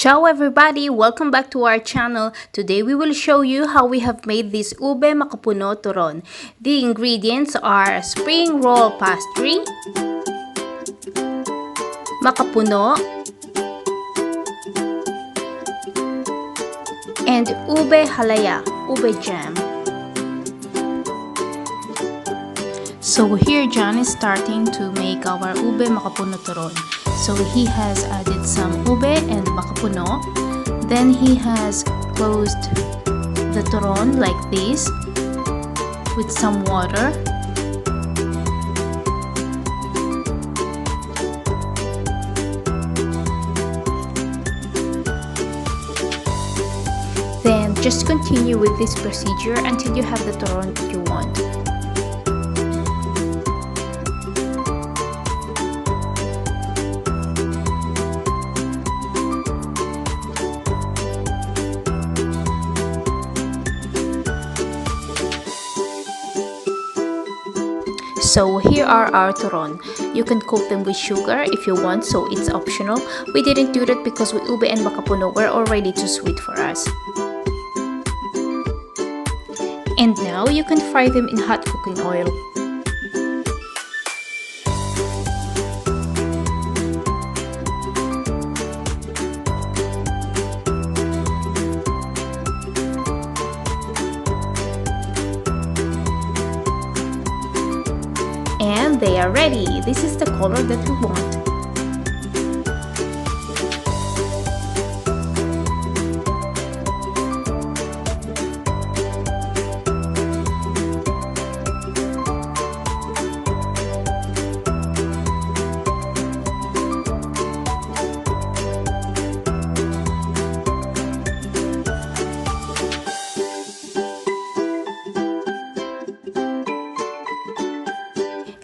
Ciao everybody! Welcome back to our channel. Today we will show you how we have made this ube macapuno turon. The ingredients are spring roll pastry, macapuno, and ube halaya, ube jam. So here John is starting to make our ube macapuno turon. So he has added some ube and macapuno. Then he has closed the turon like this with some water. Then just continue with this procedure until you have the turon that you want. So here are our turon. You can coat them with sugar if you want, so it's optional. We didn't do that because with ube and macapuno were already too sweet for us. And now you can fry them in hot cooking oil. And they are ready. This is the color that we want.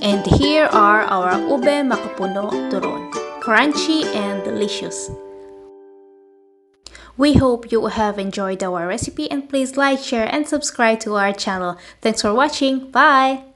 And here are our ube macapuno turon, crunchy and delicious. We hope you have enjoyed our recipe, and please like, share, and subscribe to our channel. Thanks for watching. Bye!